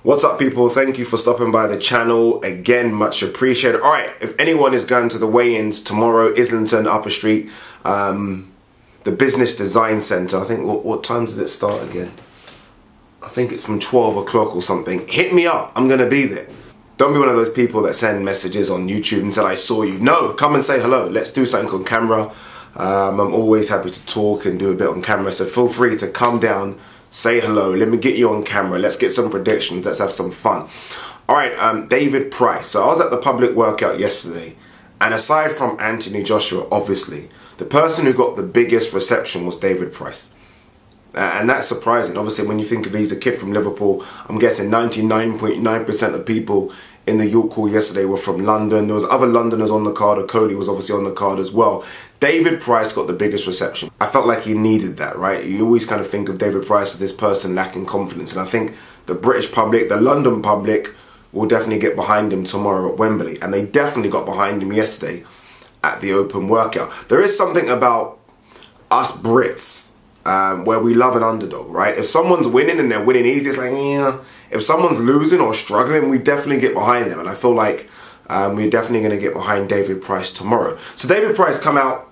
What's up, people? Thank you for stopping by the channel again, much appreciated. All right, if anyone is going to the weigh-ins tomorrow, Islington, Upper Street, the Business Design Centre, I think, what time does it start again? I think it's from 12 o'clock or something. Hit me up, I'm gonna be there. Don't be one of those people that send messages on YouTube and said, I saw you. No, come and say hello. Let's do something on camera. I'm always happy to talk and do a bit on camera, so feel free to come down, say hello, let me get you on camera, let's get some predictions, let's have some fun. Alright, David Price. So I was at the public workout yesterday, and aside from Anthony Joshua, obviously, the person who got the biggest reception was David Price. And that's surprising. Obviously, when you think of he's a kid from Liverpool, I'm guessing 99.9% of people in the York Hall yesterday were from London. There was other Londoners on the card. Okoli was obviously on the card as well. David Price got the biggest reception. I felt like he needed that, right? You always kind of think of David Price as this person lacking confidence. And I think the British public, the London public, will definitely get behind him tomorrow at Wembley. And they definitely got behind him yesterday at the open workout. There is something about us Brits where we love an underdog, right? If someone's winning and they're winning easy, it's like, yeah. If someone's losing or struggling, we definitely get behind them. And I feel like we're definitely going to get behind David Price tomorrow. So David Price come out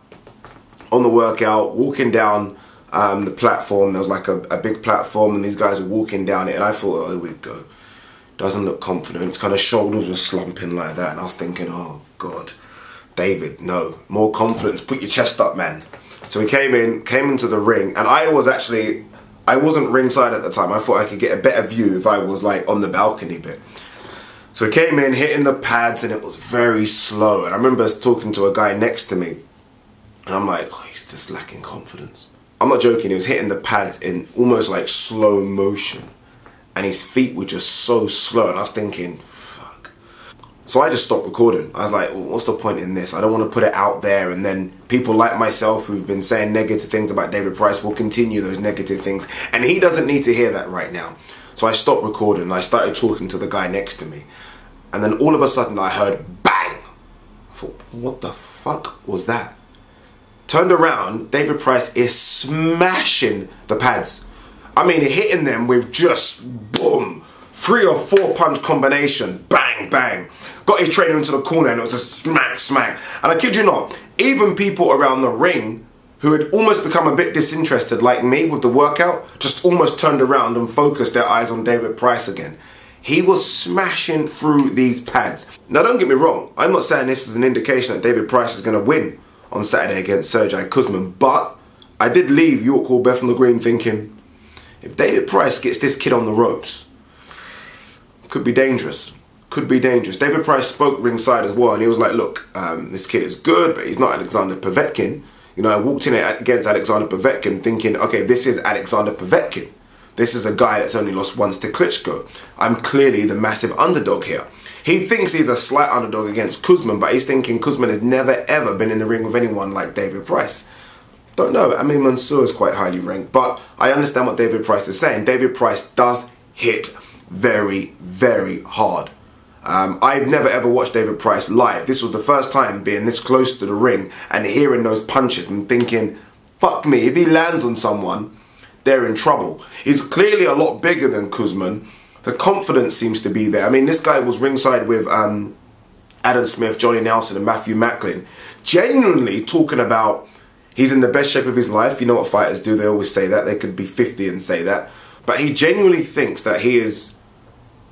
on the workout, walking down the platform. There was like a big platform and these guys were walking down it. And I thought, oh, here we go. Doesn't look confident. His kind of shoulders were slumping like that. And I was thinking, oh, God. David, no. More confidence. Put your chest up, man. So he came into the ring. And I wasn't ringside at the time. I thought I could get a better view if I was like on the balcony bit. So he came in, hitting the pads, and it was very slow. And I remember talking to a guy next to me, and I'm like, oh, he's just lacking confidence. I'm not joking, he was hitting the pads in almost like slow motion. And his feet were just so slow, and I was thinking, fuck. So I just stopped recording. I was like, well, what's the point in this? I don't want to put it out there, and then people like myself who've been saying negative things about David Price will continue those negative things. And he doesn't need to hear that right now. So I stopped recording, and I started talking to the guy next to me. And then all of a sudden I heard bang. I thought, what the fuck was that? Turned around, David Price is smashing the pads. I mean, hitting them with just boom, 3 or 4 punch combinations, bang, bang. Got his trainer into the corner and it was a smack, smack. And I kid you not, even people around the ring who had almost become a bit disinterested like me with the workout, just almost turned around and focused their eyes on David Price again. He was smashing through these pads. Now don't get me wrong, I'm not saying this is an indication that David Price is going to win on Saturday against SERGEY KUZMIN, but I did leave York Hall Bethnal Green thinking, if David Price gets this kid on the ropes, could be dangerous. Could be dangerous. David Price spoke ringside as well, and he was like, look, this kid is good, but he's not Alexander Povetkin. You know, I walked in against Alexander Povetkin thinking, okay, this is Alexander Povetkin. This is a guy that's only lost once to Klitschko. I'm clearly the massive underdog here. He thinks he's a slight underdog against Kuzmin, but he's thinking Kuzmin has never ever been in the ring with anyone like David Price. Don't know. I mean, Mansour is quite highly ranked, but I understand what David Price is saying. David Price does hit very, very hard. I've never ever watched David Price live. This was the first time being this close to the ring and hearing those punches and thinking, fuck me, if he lands on someone, they're in trouble. He's clearly a lot bigger than Kuzmin. The confidence seems to be there. I mean, this guy was ringside with Adam Smith, Johnny Nelson and Matthew Macklin, genuinely talking about he's in the best shape of his life. You know what fighters do, they always say that. They could be 50 and say that. But he genuinely thinks that he is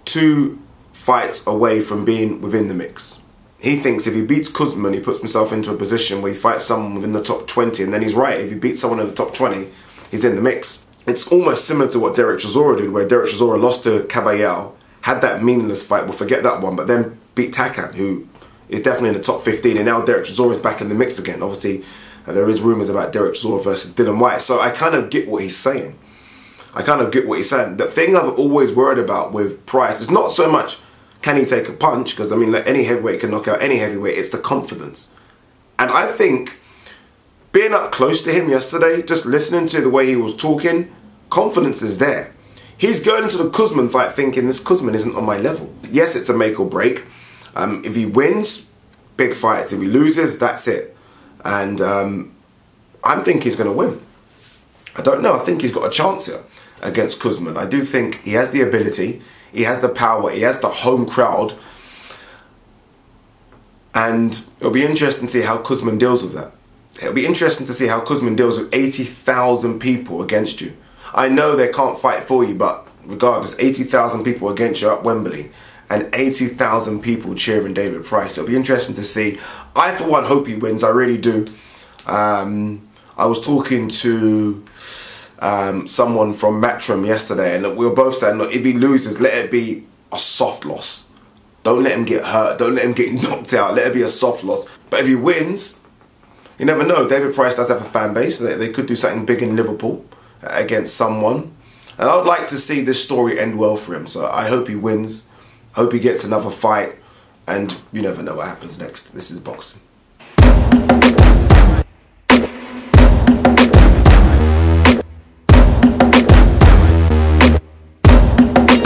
2 fights away from being within the mix. He thinks if he beats Kuzmin, he puts himself into a position where he fights someone within the top 20, and then he's right. If he beats someone in the top 20, he's in the mix. It's almost similar to what Derek Chisora did, where Derek Chisora lost to Caballero, had that meaningless fight, we'll forget that one, but then beat Takan, who is definitely in the top 15, and now Derek Chisora is back in the mix again. Obviously, there is rumours about Derek Chisora versus Dillian Whyte, so I kind of get what he's saying. The thing I've always worried about with Price is not so much can he take a punch, because I mean, like, any heavyweight can knock out any heavyweight, it's the confidence. And I think being up close to him yesterday, just listening to the way he was talking, confidence is there. He's going into the Kuzmin fight thinking this Kuzmin isn't on my level. Yes, it's a make or break. If he wins, big fights. If he loses, that's it. And I'm thinking he's going to win. I don't know. I think he's got a chance here against Kuzmin. I do think he has the ability. He has the power. He has the home crowd. And it'll be interesting to see how Kuzmin deals with that. It'll be interesting to see how Kuzmin deals with 80,000 people against you. I know they can't fight for you, but regardless, 80,000 people against you at Wembley and 80,000 people cheering David Price. It'll be interesting to see. I, for one, hope he wins. I really do. I was talking to someone from Matchroom yesterday, and we were both saying, look, if he loses, let it be a soft loss. Don't let him get hurt. Don't let him get knocked out. Let it be a soft loss. But if he wins, you never know. David Price does have a fan base. They could do something big in Liverpool against someone. And I would like to see this story end well for him. So I hope he wins. Hope he gets another fight. And you never know what happens next. This is boxing.